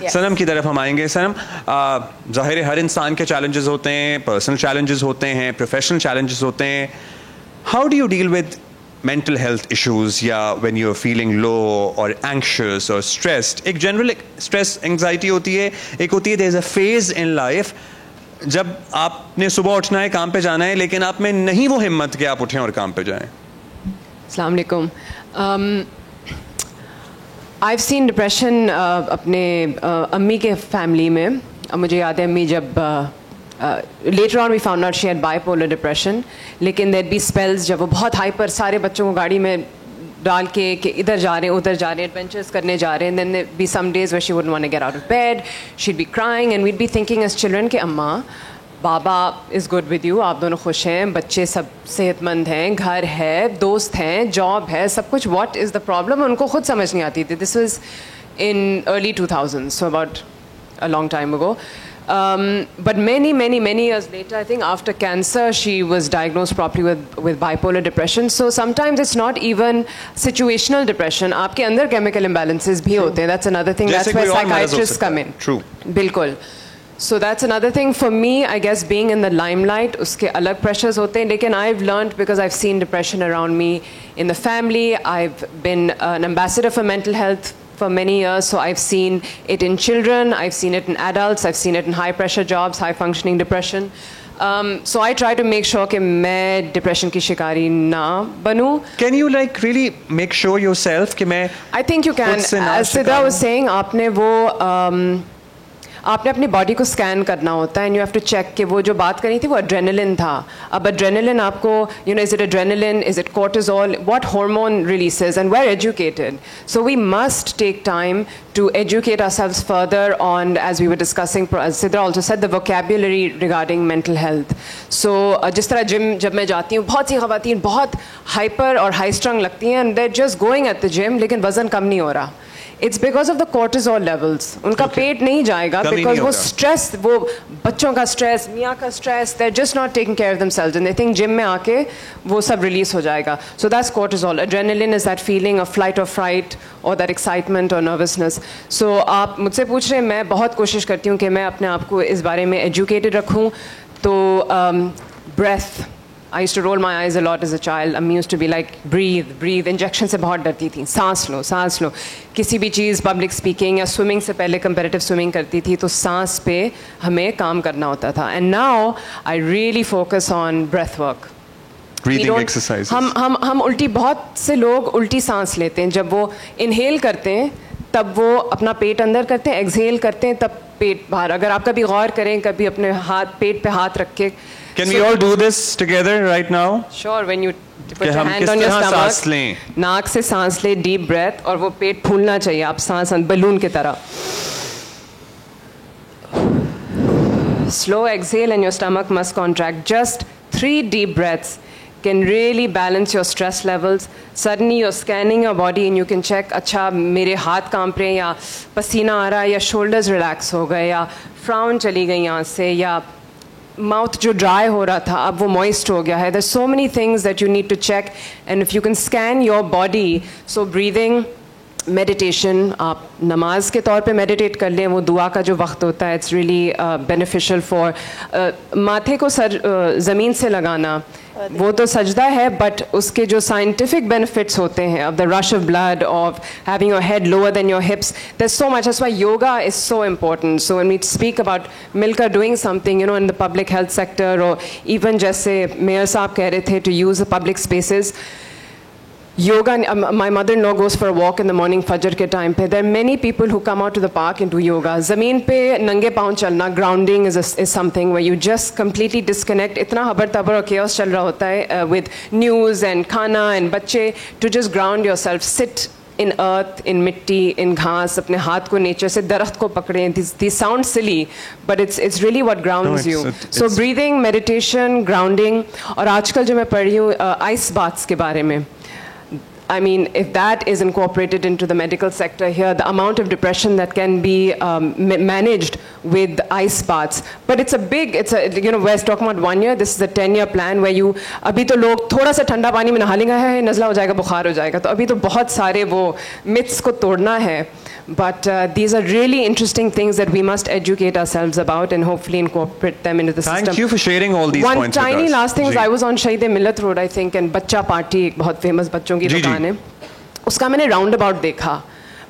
सनम की तरफ हम आएंगे। सनम, ज़ाहिर है हर इंसान के चैलेंजेस होते हैं, पर्सनल चैलेंजेस होते हैं, प्रोफेशनल चैलेंजेस होते हैं। How do you deal with mental health issues, या when you're feeling low or anxious or stressed? एक general stress anxiety होती है, एक होती है there's a phase in life जब आपने सुबह उठना है, काम पे जाना है, लेकिन आप में नहीं वो हिम्मत कि आप उठें और काम पे जाएं। अस्सलाम वालेकुम। I've seen depression अपने अम्मी के फैमिली में। मुझे याद है अम्मी जब later on we found out she had bipolar depression, लेकिन there'd be spells जब वो बहुत हाइपर, सारे बच्चों को गाड़ी में डाल के कि इधर जा रहे हैं उधर जा रहे हैं, एडवेंचर्स करने जा रहे हैं, then there'd be some days where she wouldn't want to get out of bed, she'd be crying and we'd be thinking as children कि अम्मा बाबा is good with you, आप दोनों खुश हैं, बच्चे सब सेहतमंद हैं, घर है, दोस्त हैं, जॉब है, सब कुछ, what is the problem? उनको खुद समझ नहीं आती थी। This was in early 2000s, so about a long time ago. But many years later, I think after cancer, she was diagnosed properly with bipolar depression. So sometimes it's not even situational depression. आपके अंदर chemical imbalances भी होते हैं. That's another thing. That's where psychiatrists come in. True. बिल्कुल. So that's another thing for me, I guess, being in the limelight, उसके अलग pressures होते हैं. लेकिन I've learned, because I've seen depression around me in the family. I've been an ambassador for mental health for many years, so I've seen it in children, I've seen it in adults, I've seen it in high pressure jobs, high functioning depression. So I try to make sure कि मैं depression की शिकारी ना बनूं. Can you like really make sure yourself कि मैं I think you can. As Sidra was saying, आपने वो आपने अपनी बॉडी को स्कैन करना होता है and you have to check कि वो जो बात करी थी वो एड्रेनलिन था। अब एड्रेनलिन आपको you know is it adrenaline, is it cortisol, what hormone releases, and we are educated, so we must take time to educate ourselves further on, as we were discussing, Sidra also said, the vocabulary regarding mental health. So जिस तरह gym जब मैं जाती हूँ, बहुत सी ख़वातीन बहुत hyper और हाई स्ट्रंग लगती हैं, and they're just going at the gym, लेकिन वज़न कम नहीं हो रहा। It's because of the cortisol levels. उनका पेट नहीं जाएगा because वो stress, वो बच्चों का stress, मियाँ का stress, they're just not taking care of themselves and they think gym में आके वो सब release हो जाएगा. So that's cortisol. Adrenaline is that feeling of flight or fright or that excitement or nervousness. So आप मुझसे पूछ रहे हैं, मैं बहुत कोशिश करती हूँ कि मैं अपने आप को इस बारे में educated रखूँ। तो breath, I used to roll my eyes a lot as a child. Ammi used to be like, breathe, breathe. Injection से बहुत डरती थी, सांस लो, सांस लो। किसी भी चीज़, public speaking या swimming से पहले comparative swimming करती थी, तो सांस पे हमें काम करना होता था। And now I really focus on breath work. Breathing exercises. हम उल्टी, बहुत से लोग उल्टी सांस लेते हैं। जब वो inhale करते हैं, तब वो अपना पेट अंदर करते हैं, exhale करते हैं, तब पेट बाहर। अगर आप कभी गौर करें, कभी अपने हाथ पेट पे हाथ रख के, Can we all do this together right now? Sure, when you put your hand on your stomach, नाक से सांस ले, deep breath, और वो पेट फूलना चाहिए, आप सांस बलून की तरह। Slow exhale and your stomach must contract. Just 3 deep breaths can really balance your stress levels. Suddenly you're scanning your body and you can check, अच्छा मेरे हाथ कांप रहे हैं, या पसीना आ रहा है, या shoulders relax हो गए, या frown चली गई यहाँ से, या माउथ जो ड्राई हो रहा था अब वो मॉइस्ट हो गया है। There's so many things that you need to check, and if you can scan your body, so breathing, meditation, आप नमाज के तौर पे मेडिटेट कर लें, वो दुआ का जो वक्त होता है, it's really beneficial for माथे को ज़मीन से लगाना, वो तो सजदा है, बट उसके जो साइंटिफिक बेनिफिट्स होते हैं, of the rush of blood, of having your head lower than your hips, there's so much. That's why yoga is so important. So when we speak about MilKar doing something, you know, in the public health sector, or even जैसे mayor साहब कह रहे थे, to use the public spaces, yoga, my mother-in-law goes for a walk in the morning, fajr के time पे. There are many people who come out to the park and do yoga. ज़मीन पे नंगे पाँव चलना, grounding is something where you just completely disconnect. इतना हबर तबर और chaos चल रहा होता है with news and खाना and बच्चे, to just ground yourself, sit in earth, in मिट्टी, in घास, अपने हाथ को nature से, दरख्त को पकड़ें. These sound silly, but it's really what grounds you. So breathing, meditation, grounding, और आजकल जो मैं पढ़ रही हूँ ice baths के बारे में. I mean, if that is incorporated into the medical sector here, the amount of depression that can be managed with ice baths. But it's you know, we're talking about 1 year, this is a 10-year plan where you, अभी तो लोग थोड़ा सा ठंडा पानी में नहा लेंगे, नज़ला हो जाएगा, बुखार हो जाएगा, तो अभी तो बहुत सारे वो myths को तोड़ना है. But these are really interesting things that we must educate ourselves about and hopefully incorporate them into the system. Thank you for sharing all these points with us. One tiny last thing is ji. I was on Shahid-e-Millat Road, I think, and Bachcha Party, एक बहुत famous बच्चों की दुकान है. उसका मैंने roundabout देखा.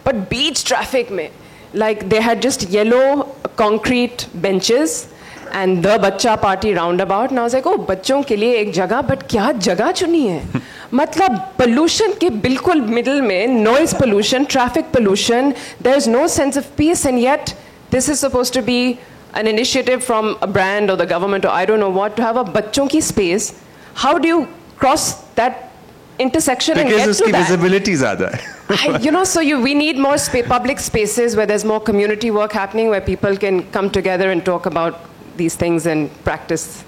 But beach traffic में, like they had just yellow concrete benches and the Bachcha Party roundabout. And I was like, oh, बच्चों के लिए एक जगह, but क्या जगह चुनी है? मतलब pollution के बिल्कुल middle में, noise pollution, traffic pollution, there's no sense of peace, and yet this is supposed to be an initiative from a brand or the government or I don't know what to have a बच्चों की space. How do you cross that intersection and get to that? Because उसकी visibility ज़्यादा है. You know, so we need more public spaces where there's more community work happening, where people can come together and talk about these things and practice